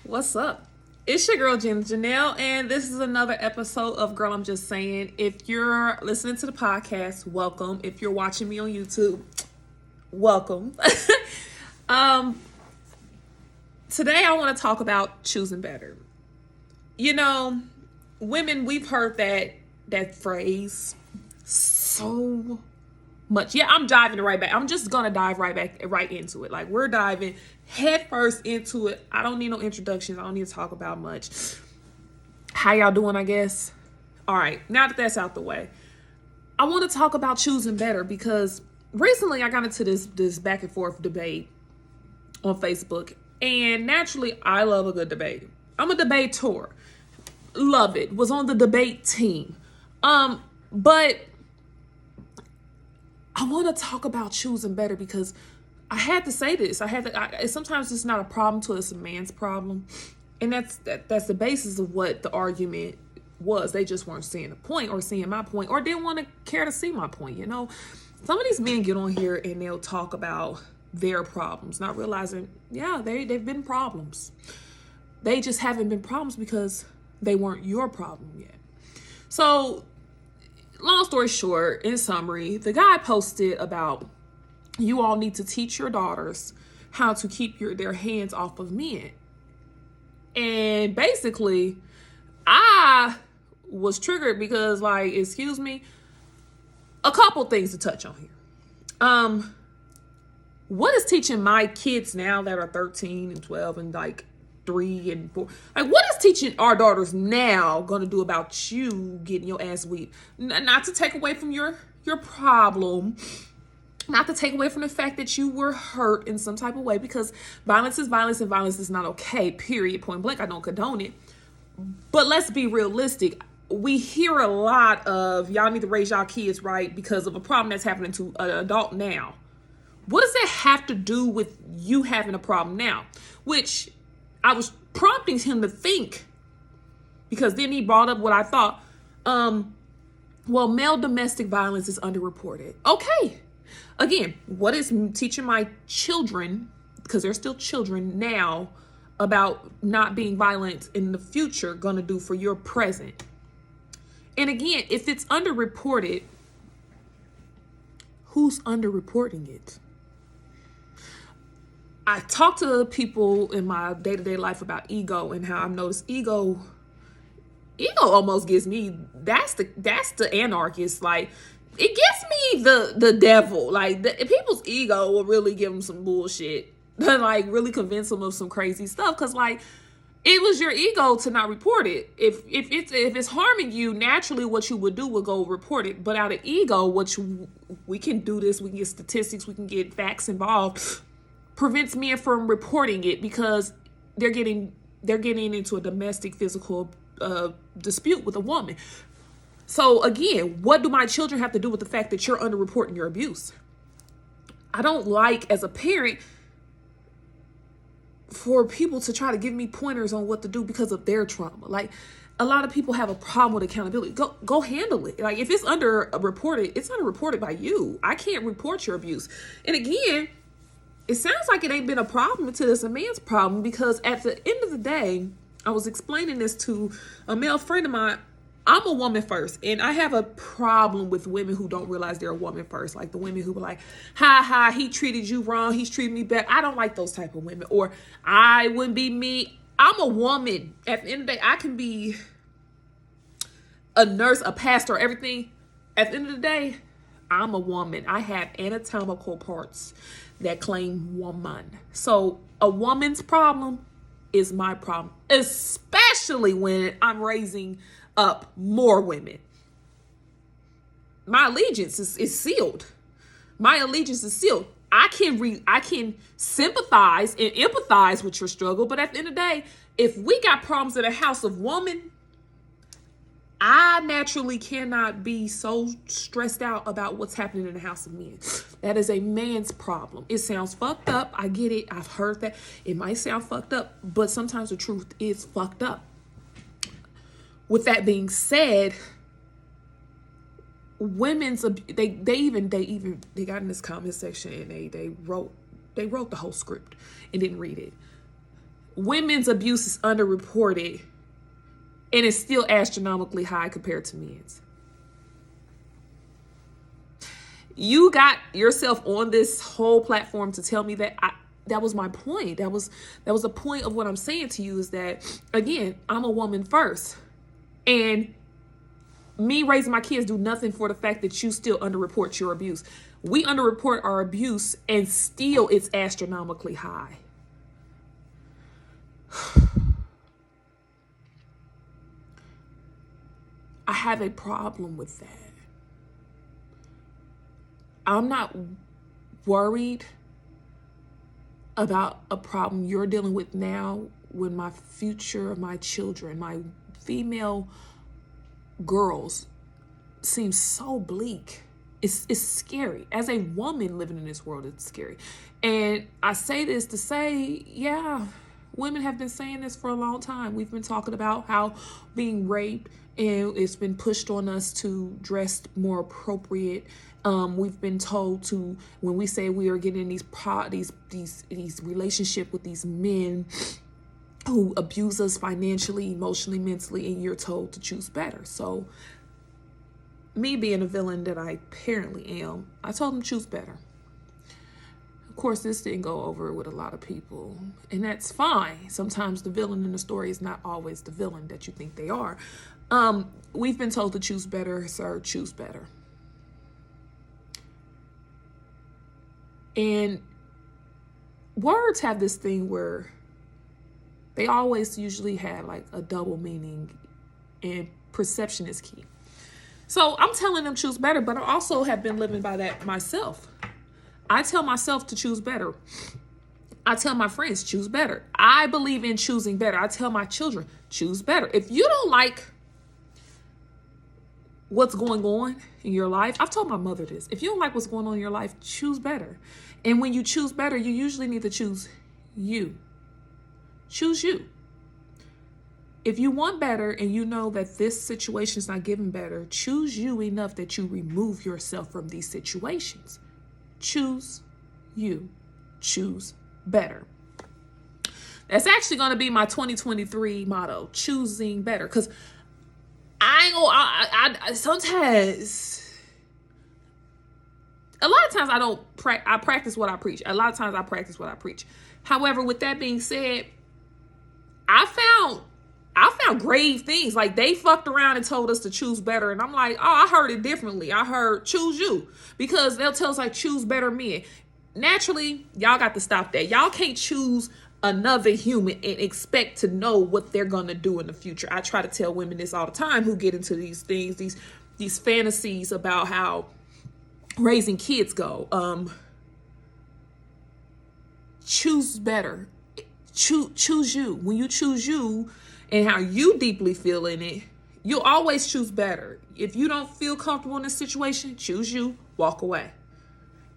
What's up? It's your girl Jen Janelle, and this is another episode of Girl I'm Just Saying. If you're listening to the podcast, welcome. If you're watching me on YouTube, welcome. um, Today I want to talk about choosing better. You know, women, we've heard that phrase so much. Yeah, I'm diving right back. I'm just gonna dive right into it. Like, we're diving head first into it. I don't need no introductions. I don't need to talk about much. How y'all doing, I guess? All right, now that that's out the way, I want to talk about choosing better because recently I got into this back and forth debate on Facebook, and naturally I love a good debate. I'm a debater. Love it. Was on the debate team. But I want to talk about choosing better because I had to say this. Sometimes it's not a problem till it's a man's problem. And that's the basis of what the argument was. They just weren't seeing the point or seeing my point or didn't want to care to see my point. You know, some of these men get on here and they'll talk about their problems, not realizing, yeah, they've been problems. They just haven't been problems because they weren't your problem yet. So, long story short, in summary, the guy posted about you all need to teach your daughters how to keep their hands off of men. And basically, I was triggered because, like, excuse me, a couple things to touch on here. What is teaching my kids now that are 13 and 12 and like 3 and 4? Like, what is teaching our daughters now gonna do about you getting your ass whipped? Not to take away from your problem, not to take away from the fact that you were hurt in some type of way, because violence is violence and violence is not okay, period, point blank. I don't condone it. But let's be realistic. We hear a lot of y'all need to raise y'all kids right because of a problem that's happening to an adult now. What does that have to do with you having a problem now? Which I was prompting him to think, because then he brought up what I thought. Well, male domestic violence is underreported. Okay. Again, what is teaching my children, because they're still children now, about not being violent in the future going to do for your present? And again, if it's underreported, who's underreporting it? I talk to people in my day-to-day life about ego and how I've noticed ego almost gives me, that's the anarchist. Like, it gives me the devil. Like, people's ego will really give them some bullshit. Like, really convince them of some crazy stuff. Because, like, it was your ego to not report it. If it's harming you, naturally what you would do would go report it. But out of ego, we can do this, we can get statistics, we can get facts involved, prevents men from reporting it because they're getting into a domestic physical dispute with a woman. So again, what do my children have to do with the fact that you're underreporting your abuse? I don't like, as a parent, for people to try to give me pointers on what to do because of their trauma. Like, a lot of people have a problem with accountability. Go handle it. Like, if it's underreported, it's underreported by you. I can't report your abuse. And again, it sounds like it ain't been a problem until it's a man's problem, because at the end of the day, I was explaining this to a male friend of mine. I'm a woman first, and I have a problem with women who don't realize they're a woman first. Like the women who were like, ha, he treated you wrong, he's treated me bad. I don't like those type of women. Or, I wouldn't be me. I'm a woman. At the end of the day, I can be a nurse, a pastor, everything. At the end of the day, I'm a woman. I have anatomical parts that claim woman. So a woman's problem is my problem, especially when I'm raising up more women. My allegiance is sealed. My allegiance is sealed. I can sympathize and empathize with your struggle, but at the end of the day, if we got problems in a house of woman, I naturally cannot be so stressed out about what's happening in the house of men. That is a man's problem. It sounds fucked up. I get it. I've heard that. It might sound fucked up, but sometimes the truth is fucked up. With that being said, women's they got in this comment section and they wrote the whole script and didn't read it. women's abuse is underreported and it's still astronomically high compared to men's. You got yourself on this whole platform to tell me that. That was my point. That was the point of what I'm saying to you, is that, again, I'm a woman first. And me raising my kids do nothing for the fact that you still underreport your abuse. We underreport our abuse and still it's astronomically high. I have a problem with that. I'm not worried about a problem you're dealing with now when my future of my children, my female girls, seems so bleak. It's scary. As a woman living in this world, it's scary. And I say this to say, yeah, women have been saying this for a long time. We've been talking about how being raped, and it's been pushed on us to dress more appropriate. We've been told to, when we say we are getting these relationship with these men who abuse us financially, emotionally, mentally, and you're told to choose better. So me being a villain that I apparently am, I told them choose better. Of course, this didn't go over with a lot of people, and that's fine. Sometimes the villain in the story is not always the villain that you think they are. We've been told to choose better, sir, choose better. And words have this thing where they always usually have like a double meaning, and perception is key. So I'm telling them choose better, but I also have been living by that myself. I tell myself to choose better. I tell my friends, choose better. I believe in choosing better. I tell my children, choose better. If you don't like what's going on in your life, I've told my mother this. If you don't like what's going on in your life, choose better. And when you choose better, you usually need to choose you. Choose you. If you want better and you know that this situation is not giving better, choose you enough that you remove yourself from these situations. Choose you. Choose better. That's actually going to be my 2023 motto, choosing better. Because I sometimes, a lot of times I practice what I preach. A lot of times I practice what I preach. However, with that being said, I found grave things. Like, they fucked around and told us to choose better. And I'm like, oh, I heard it differently. I heard choose you. Because they'll tell us like choose better men. Naturally, y'all got to stop that. Y'all can't choose another human and expect to know what they're going to do in the future. I try to tell women this all the time who get into these things, these fantasies about how raising kids go. Choose better. Choose you. When you choose you and how you deeply feel in it, you'll always choose better. If you don't feel comfortable in this situation, choose you, walk away.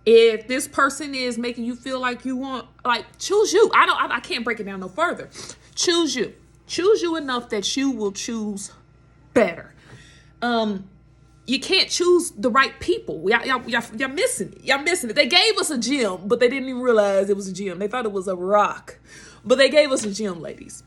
If this person is making you feel like you want, like, choose you. I can't break it down no further. Choose you. Choose you enough that you will choose better. You can't choose the right people. Y'all missing it. Y'all missing it. They gave us a gym, but they didn't even realize it was a gym. They thought it was a rock, but they gave us a gym, ladies.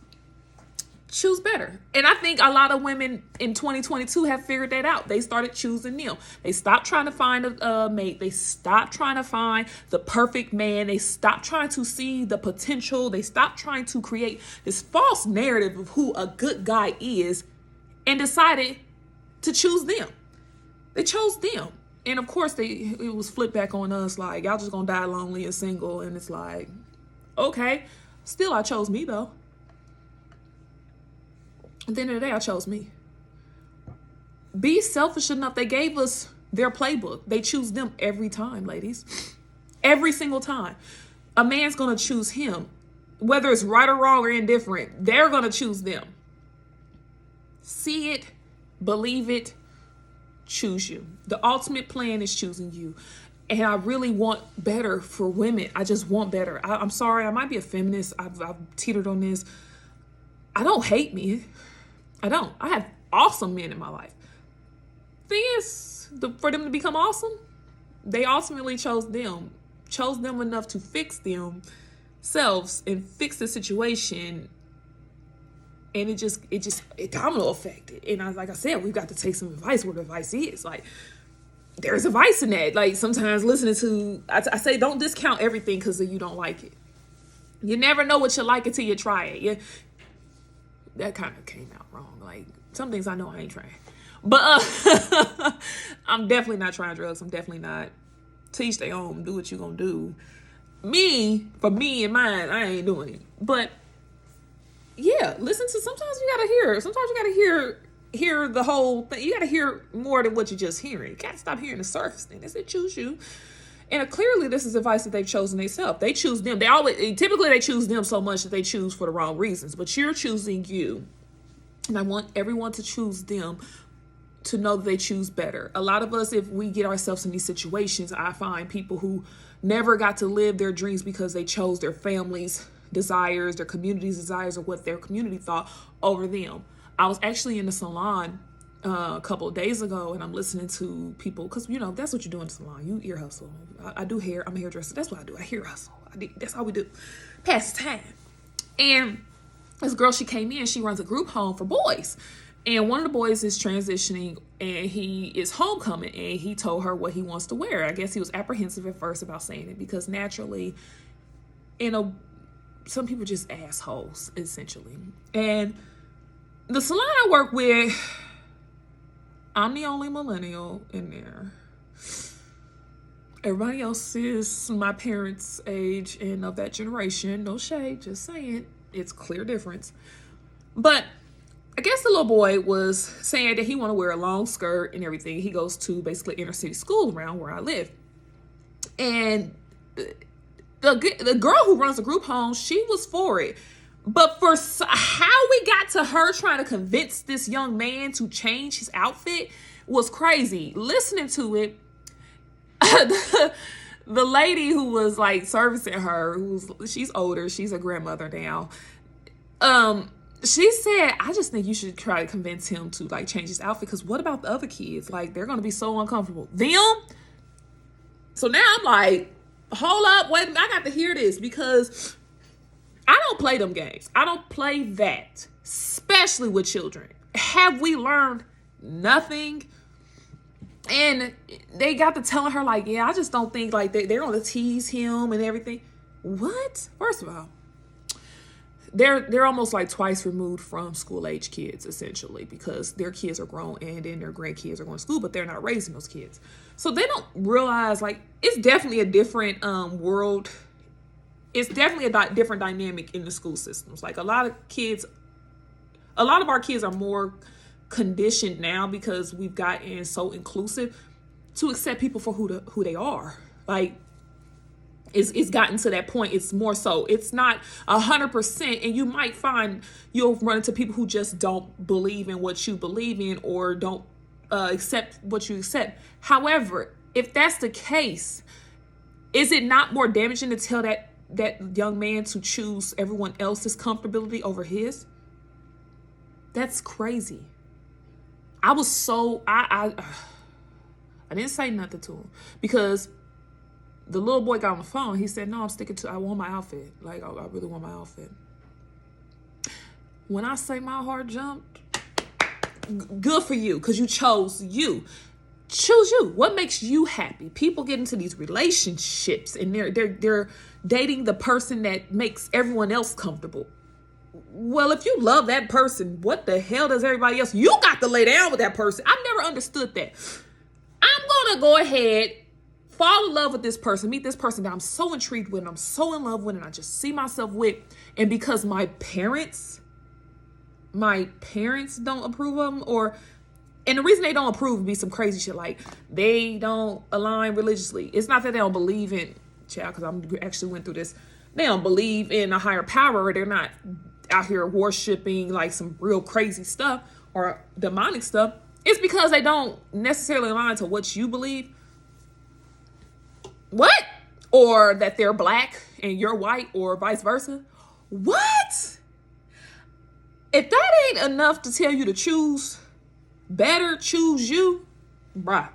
Choose better. And I think a lot of women in 2022 have figured that out. They started choosing them. They stopped trying to find a mate. They stopped trying to find the perfect man. They stopped trying to see the potential. They stopped trying to create this false narrative of who a good guy is and decided to choose them. They chose them. And of course, it was flipped back on us like, y'all just gonna die lonely and single. And it's like, okay, still I chose me though. At the end of the day, I chose me. Be selfish enough. They gave us their playbook. They choose them every time, ladies. Every single time. A man's going to choose him. Whether it's right or wrong or indifferent, they're going to choose them. See it, believe it, choose you. The ultimate plan is choosing you. And I really want better for women. I just want better. I'm sorry, I might be a feminist. I've teetered on this. I don't hate men. I don't. I have awesome men in my life. Thing is, for them to become awesome, they ultimately chose them enough to fix them selves and fix the situation, and it domino affected. And like I said, we've got to take some advice where the advice is. Like, there's advice in that. Like, sometimes listening to, I say, don't discount everything because you don't like it. You never know what you like until you try it. That kind of came out wrong. Like, some things I know I ain't trying. But I'm definitely not trying drugs. I'm definitely not. Teach their own. Do what you gonna do. For me and mine, I ain't doing it. But yeah, listen to, sometimes you gotta hear the whole thing. You gotta hear more than what you're just hearing. You gotta stop hearing the surface thing. They said choose you. And clearly this is advice that they've chosen themselves. They choose them. Typically they choose them so much that they choose for the wrong reasons. But you're choosing you. And I want everyone to choose them, to know that they choose better. A lot of us, if we get ourselves in these situations, I find people who never got to live their dreams because they chose their family's desires, their community's desires, or what their community thought over them. I was actually in the salon a couple of days ago, and I'm listening to people, because that's what you do in the salon. You ear hustle. I do hair. I'm a hairdresser. That's what I do. I ear hustle. That's all we do. Pass the time. And this girl, she came in. She runs a group home for boys, and one of the boys is transitioning, and he is homecoming, and he told her what he wants to wear. I guess he was apprehensive at first about saying it because naturally, some people are just assholes, essentially. And the salon I work with, I'm the only millennial in there. Everybody else is my parents' age and of that generation. No shade, just saying. It's clear difference. But I guess the little boy was saying that he want to wear a long skirt and everything. He goes to basically inner city school around where I live. And the girl who runs the group home, she was for it. But for how we got to her trying to convince this young man to change his outfit was crazy. Listening to it, the lady who was like servicing her, she's older, she's a grandmother now. She said, I just think you should try to convince him to like change his outfit, because what about the other kids? Like, they're going to be so uncomfortable. Them? So now I'm like, hold up, wait a minute, I got to hear this, because I don't play them games. I don't play that, especially with children. Have we learned nothing? And they got to telling her like, yeah, I just don't think like they're going to tease him and everything. What? First of all, they're almost like twice removed from school age kids, essentially, because their kids are grown and then their grandkids are going to school, but they're not raising those kids. So they don't realize, like, it's definitely a different world. It's definitely a different dynamic in the school systems. Like, a lot of our kids are more conditioned now, because we've gotten so inclusive, to accept people for who they are. Like, it's gotten to that point. It's more so. It's not 100%, and you might find you'll run into people who just don't believe in what you believe in, or don't accept what you accept. However, if that's the case, is it not more damaging to tell that young man to choose everyone else's comfortability over his? That's crazy. I was so, I didn't say nothing to him, because the little boy got on the phone. He said, no, I want my outfit. Like, I really want my outfit. When I say my heart jumped, good for you, because you chose you. Choose you. What makes you happy? People get into these relationships and they're dating the person that makes everyone else comfortable. Well, if you love that person, what the hell does everybody else? You got to lay down with that person. I've never understood that. I'm going to go ahead, fall in love with this person, meet this person that I'm so intrigued with, and I'm so in love with, and I just see myself with. And because my parents don't approve of them, and the reason they don't approve be some crazy shit, like they don't align religiously. It's not that they don't believe in, child, because I actually went through this. They don't believe in a higher power, or they're not out here worshiping like some real crazy stuff or demonic stuff. It's because they don't necessarily align to what you believe. What? Or that they're black and you're white, or vice versa. What? If that ain't enough to tell you to choose better, choose you, bruh.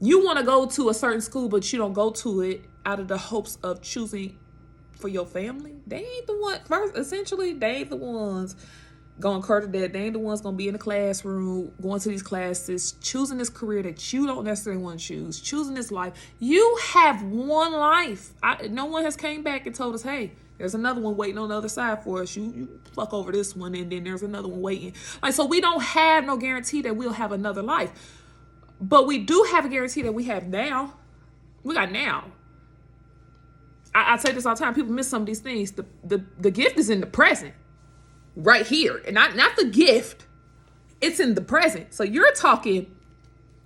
You want to go to a certain school, but you don't go to it out of the hopes of choosing for your family, they ain't the one. First, essentially, they ain't the ones going to curtain that. They ain't the ones going to be in the classroom, going to these classes, choosing this career that you don't necessarily want to choose, choosing this life. You have one life. No one has came back and told us, hey, there's another one waiting on the other side for us. You fuck over this one, and then there's another one waiting. Like, so we don't have no guarantee that we'll have another life. But we do have a guarantee that we have now. We got now. I say this all the time. People miss some of these things. The gift is in the present. Right here. And not the gift. It's in the present. So you're talking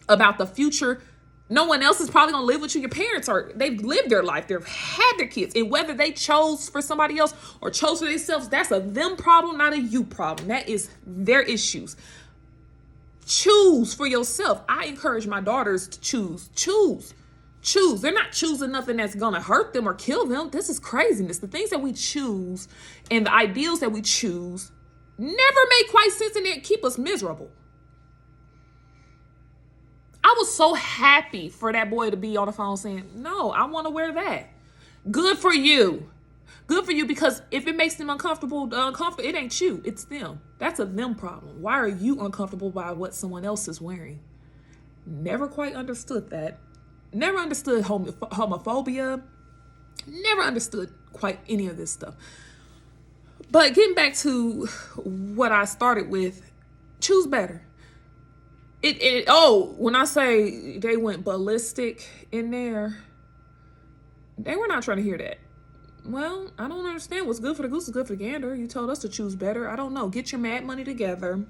about the future. No one else is probably going to live with you. Your parents they've lived their life. They've had their kids. And whether they chose for somebody else or chose for themselves, that's a them problem, not a you problem. That is their issues. Choose for yourself. I encourage my daughters to choose. They're not choosing nothing that's going to hurt them or kill them. This is craziness. The things that we choose and the ideals that we choose never make quite sense, and they keep us miserable. I was so happy for that boy to be on the phone saying, no, I want to wear that. Good for you. Good for you, because if it makes them uncomfortable, it ain't you. It's them. That's a them problem. Why are you uncomfortable by what someone else is wearing? Never quite understood that. Never understood homophobia. Never understood quite any of this stuff. But getting back to what I started with, choose better. When I say they went ballistic in there, they were not trying to hear that. Well, I don't understand. What's good for the goose is good for the gander. You told us to choose better. I don't know. Get your mad money together.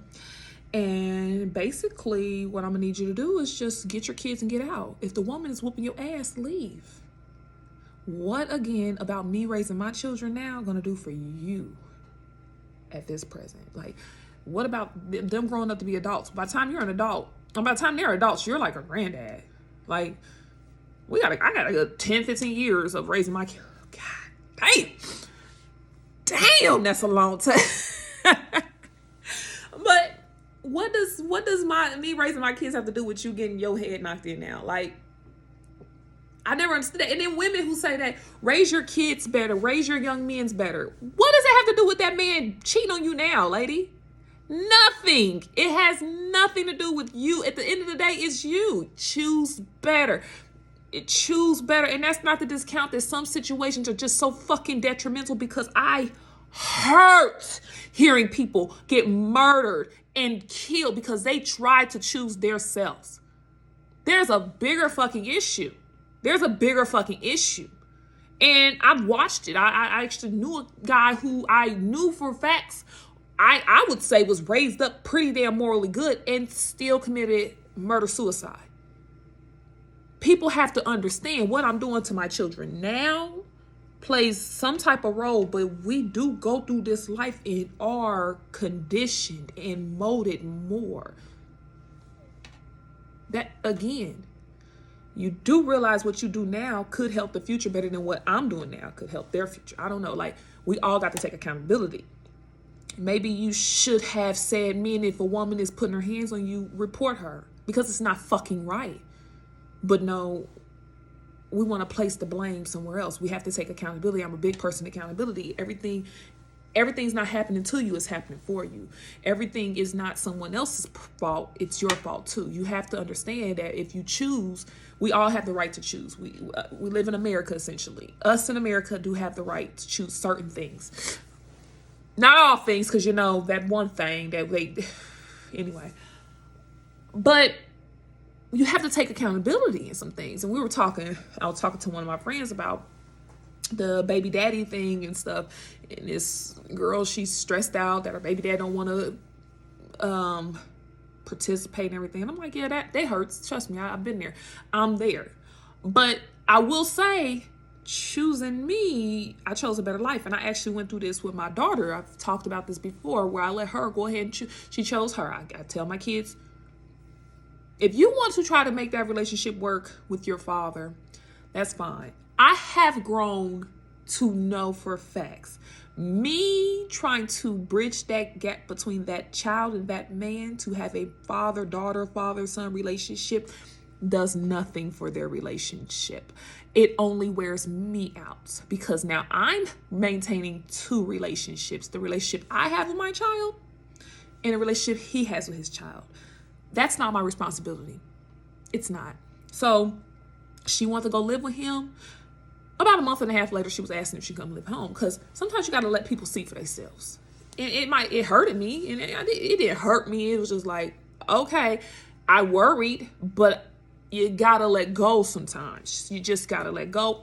And basically, what I'm going to need you to do is just get your kids and get out. If the woman is whooping your ass, leave. What, again, about me raising my children now going to do for you at this present? Like, what about them growing up to be adults? By the time you're an adult, and by the time they're adults, you're like a granddad. Like, I got a good 10, 15 years of raising my kids. God, damn, that's a long time. But what does me raising my kids have to do with you getting your head knocked in now? Like, I never understood that. And then women who say that, raise your kids better, raise your young men's better. What does it have to do with that man cheating on you now, lady? Nothing. It has nothing to do with you. At the end of the day, it's you. Choose better. Choose better. And that's not to discount that some situations are just so fucking detrimental, because I hurt hearing people get murdered and killed because they tried to choose their selves. There's a bigger fucking issue. And I've watched it. I actually knew a guy who I knew for facts, I would say was raised up pretty damn morally good and still committed murder-suicide. People have to understand what I'm doing to my children now plays some type of role, but we do go through this life and are conditioned and molded more. That, again, you do realize what you do now could help the future better than what I'm doing now could help their future. I don't know. Like, we all got to take accountability. Maybe you should have said, men, if a woman is putting her hands on you, report her, because it's not fucking right. But no, we want to place the blame somewhere else. We have to take accountability. I'm a big person, accountability. Everything's not happening to you, it's happening for you. Everything is not someone else's fault, it's your fault too. You have to understand that if you choose, we all have the right to choose. We live in America, essentially. Us in America do have the right to choose certain things. Not all things, because that one thing that anyway. But you have to take accountability in some things. And I was talking to one of my friends about the baby daddy thing and stuff. And this girl, she's stressed out that her baby dad don't want to participate and everything. And I'm like, yeah, that hurts. Trust me, I've been there. I'm there. But I will say, choosing me, I chose a better life. And I actually went through this with my daughter. I've talked about this before, where I let her go ahead and choose. She chose her. I tell my kids, if you want to try to make that relationship work with your father, that's fine. I have grown to know for facts, me trying to bridge that gap between that child and that man to have a father-daughter, father-son relationship does nothing for their relationship. It only wears me out because now I'm maintaining two relationships, the relationship I have with my child and the relationship he has with his child. That's not my responsibility. It's not. So she wanted to go live with him. About a month and a half later, she was asking if she could come live home, because sometimes you got to let people see for themselves. And it hurted me, and it didn't hurt me. It was just like, okay, I worried, but you got to let go sometimes. You just got to let go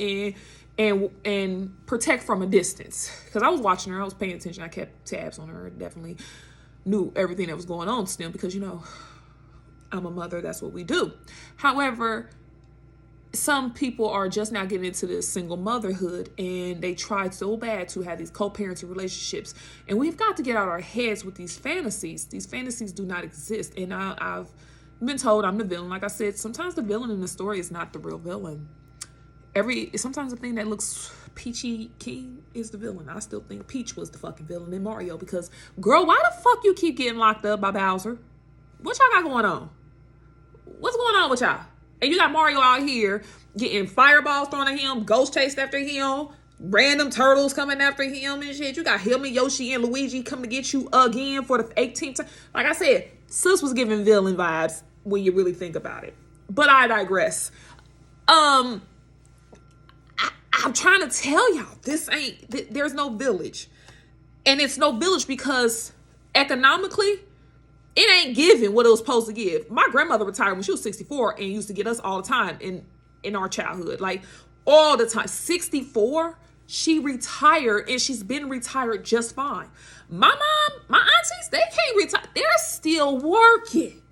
and protect from a distance. Because I was watching her. I was paying attention. I kept tabs on her. Definitely knew everything that was going on still, because, I'm a mother. That's what we do. However, some people are just now getting into this single motherhood, and they try so bad to have these co-parenting relationships. And we've got to get out of our heads with these fantasies. These fantasies do not exist. And I've been told I'm the villain. Like I said, sometimes the villain in the story is not the real villain. Sometimes the thing that looks peachy keen is the villain. I still think Peach was the fucking villain in Mario, because, girl, why the fuck you keep getting locked up by Bowser? What y'all got going on? What's going on with y'all? And you got Mario out here getting fireballs thrown at him, ghost chased after him, random turtles coming after him and shit. You got him and Yoshi and Luigi coming to get you again for the 18th time. Like I said, sis was giving villain vibes when you really think about it. But I digress. I'm trying to tell y'all, there's no village. And it's no village because economically, it ain't giving what it was supposed to give. My grandmother retired when she was 64 and used to get us all the time in our childhood. Like, all the time. 64, she retired, and she's been retired just fine. My mom, my aunties, they can't retire. They're still working.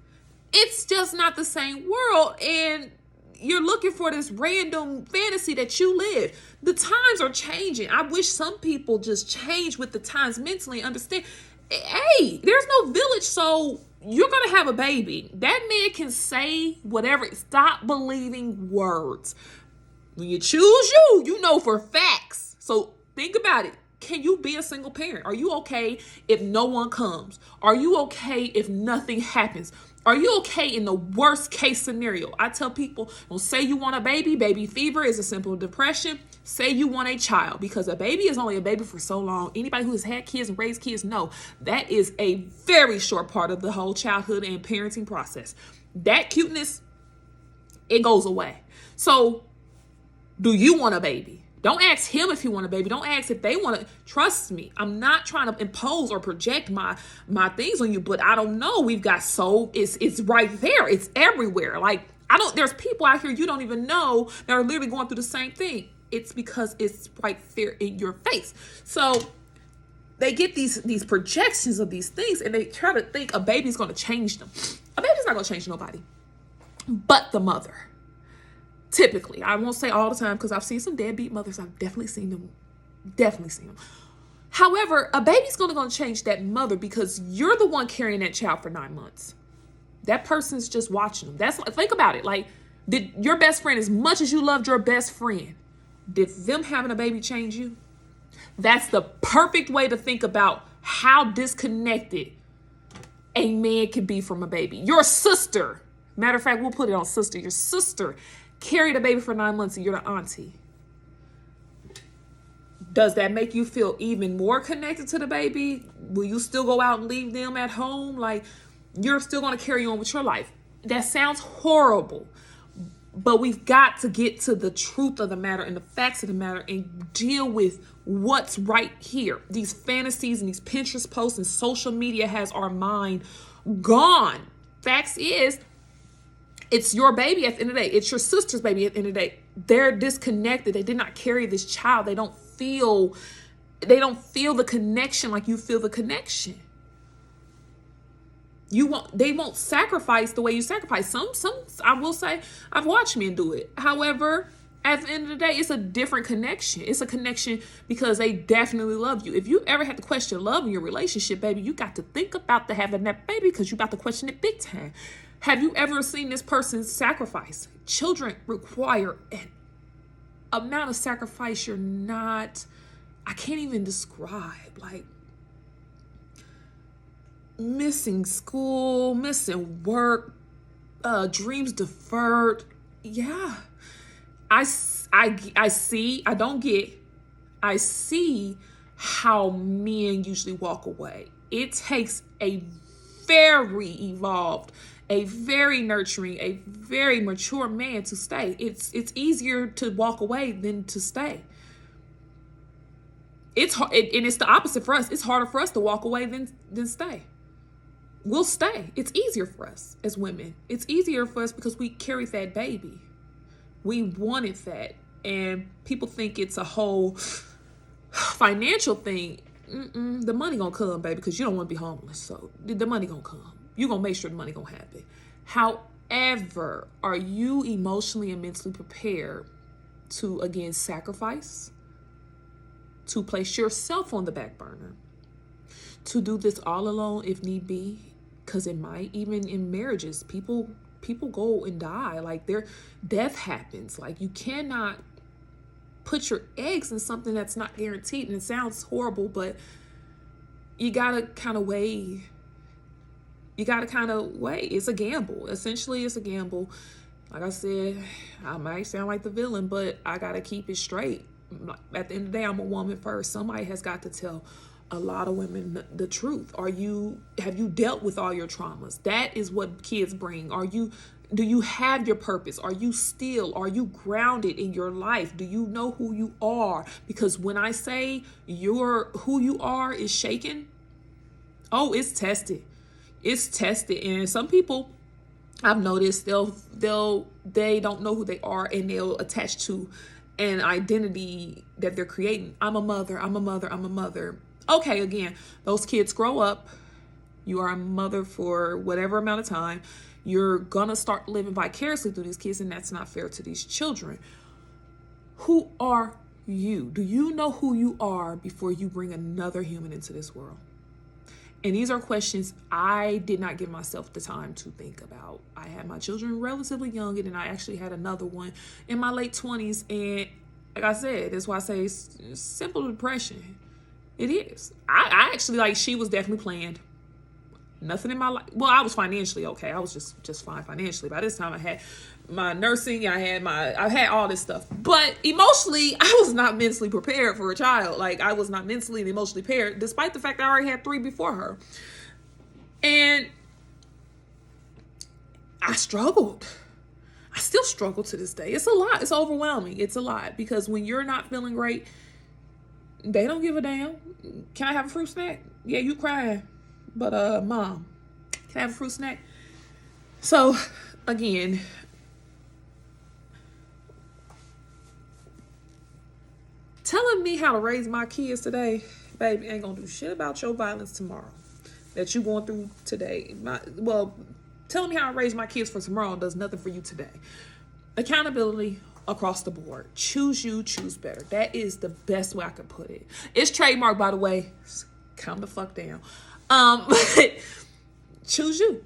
It's just not the same world. And you're looking for this random fantasy that you live. The times are changing. I wish some people just change with the times mentally and understand. Hey, there's no village, so you're going to have a baby. That man can say whatever. Stop believing words. When you choose you know for facts. So think about it. Can you be a single parent? Are you okay if no one comes? Are you okay if nothing happens? Are you okay in the worst case scenario? I tell people, don't say you want a baby. Baby fever is a simple depression. Say you want a child, because a baby is only a baby for so long. Anybody who has had kids and raised kids know that is a very short part of the whole childhood and parenting process. That cuteness, it goes away. So do you want a baby? Don't ask him if he want a baby. Don't ask if they want to. Trust me, I'm not trying to impose or project my things on you, but I don't know. It's right there. It's everywhere. Like, there's people out here you don't even know that are literally going through the same thing. It's because it's right there in your face. So they get these projections of these things, and they try to think a baby's going to change them. A baby's not going to change nobody but the mother. Typically, I won't say all the time, because I've seen some deadbeat mothers. I've definitely seen them. However, a baby's going to change that mother, because you're the one carrying that child for 9 months. That person's just watching them. Think about it. Like, did your best friend, as much as you loved your best friend, did them having a baby change you? That's the perfect way to think about how disconnected a man can be from a baby. Your sister, matter of fact, we'll put it on sister. Your sister carried a baby for 9 months, and you're the auntie. Does that make you feel even more connected to the baby? Will you still go out and leave them at home? Like, you're still going to carry on with your life. That sounds horrible, but we've got to get to the truth of the matter and the facts of the matter and deal with what's right here. These fantasies and these Pinterest posts and social media has our mind gone. Facts is, it's your baby at the end of the day. It's your sister's baby at the end of the day. They're disconnected. They did not carry this child. They don't feel the connection like you feel the connection. They won't sacrifice the way you sacrifice. Some I will say, I've watched men do it. However, at the end of the day, it's a different connection. It's a connection because they definitely love you. If you ever had to question love in your relationship, baby, you got to think about having that baby, because you about to question it big time. Have you ever seen this person sacrifice? Children require an amount of sacrifice I can't even describe. Like, missing school, missing work, dreams deferred. Yeah. I see, I see how men usually walk away. It takes a very evolved, a very nurturing, a very mature man to stay. It's easier to walk away than to stay. It's hard, and it's the opposite for us. It's harder for us to walk away than stay. We'll stay. It's easier for us as women. It's easier for us because we carried that baby. We wanted that. And people think it's a whole financial thing. The money gonna come, baby, because you don't want to be homeless. So the money gonna come. You're gonna make sure the money gonna happen. However, are you emotionally and mentally prepared to, again, sacrifice? To place yourself on the back burner? To do this all alone if need be? Because it might, even in marriages, people go and die. Like, their death happens. Like, you cannot put your eggs in something that's not guaranteed. And it sounds horrible, but you gotta kind of weigh. It's a gamble. Essentially, it's a gamble. Like I said, I might sound like the villain, but I gotta keep it straight. At the end of the day, I'm a woman first. Somebody has got to tell a lot of women the truth. Have you dealt with all your traumas? That is what kids bring. Do you have your purpose? Are you grounded in your life? Do you know who you are? Because when I say who you are is shaken, it's tested. It's tested. And some people, I've noticed, they don't know who they are, and they'll attach to an identity that they're creating. I'm a mother. Okay, again, those kids grow up. You are a mother for whatever amount of time. You're gonna start living vicariously through these kids, and that's not fair to these children. Who are you? Do you know who you are before you bring another human into this world? And these are questions I did not give myself the time to think about. I had my children relatively young, and then I actually had another one in my late 20s. And like I said, that's why I say it's simple depression. It is. I actually, she was definitely planned. Nothing in my life. Well, I was financially okay. I was just fine financially. By this time, I had my nursing. I had all this stuff. But emotionally, I was not mentally prepared for a child. I was not mentally and emotionally prepared, despite the fact that I already had 3 before her. And I struggled. I still struggle to this day. It's a lot. It's overwhelming. It's a lot. Because when you're not feeling great, they don't give a damn. Can I have a fruit snack? Yeah, you crying. But, Mom, can I have a fruit snack? So, again, telling me how to raise my kids today, baby, ain't gonna do shit about your violence tomorrow that you going through today. Telling me how to raise my kids for tomorrow does nothing for you today. Accountability across the board. Choose you, choose better. That is the best way I could put it. It's trademarked, by the way. Calm the fuck down. But choose you.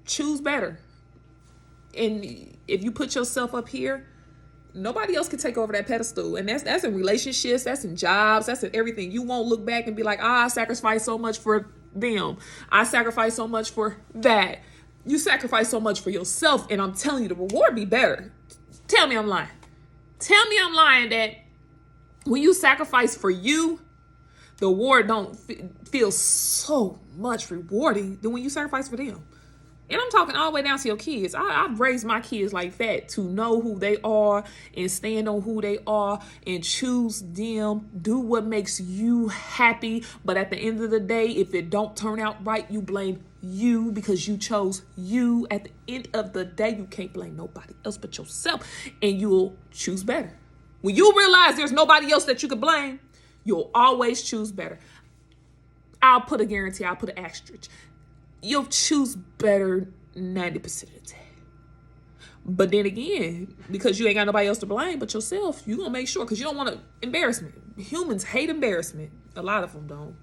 Choose better. And if you put yourself up here, nobody else can take over that pedestal. And that's in relationships, that's in jobs, that's in everything. You won't look back and be like, I sacrificed so much for them. I sacrificed so much for that. You sacrifice so much for yourself, and I'm telling you, the reward be better. Tell me I'm lying. Tell me I'm lying that when you sacrifice for you, the reward don't feel so much rewarding than when you sacrifice for them. And I'm talking all the way down to your kids. I've raised my kids like that, to know who they are and stand on who they are and choose them. Do what makes you happy. But at the end of the day, if it don't turn out right, you blame you because you chose you. At the end of the day, you can't blame nobody else but yourself, and you'll choose better. When you realize there's nobody else that you could blame, you'll always choose better. I'll put a guarantee. I'll put an asterisk. You'll choose better 90% of the time. But then again, because you ain't got nobody else to blame but yourself, you're going to make sure, because you don't want embarrassment. Humans hate embarrassment. A lot of them don't.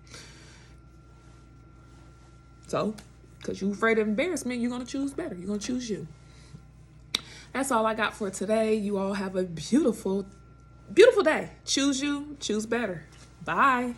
So, because you're afraid of embarrassment, you're going to choose better. You're going to choose you. That's all I got for today. You all have a beautiful, beautiful day. Choose you. Choose better. Bye.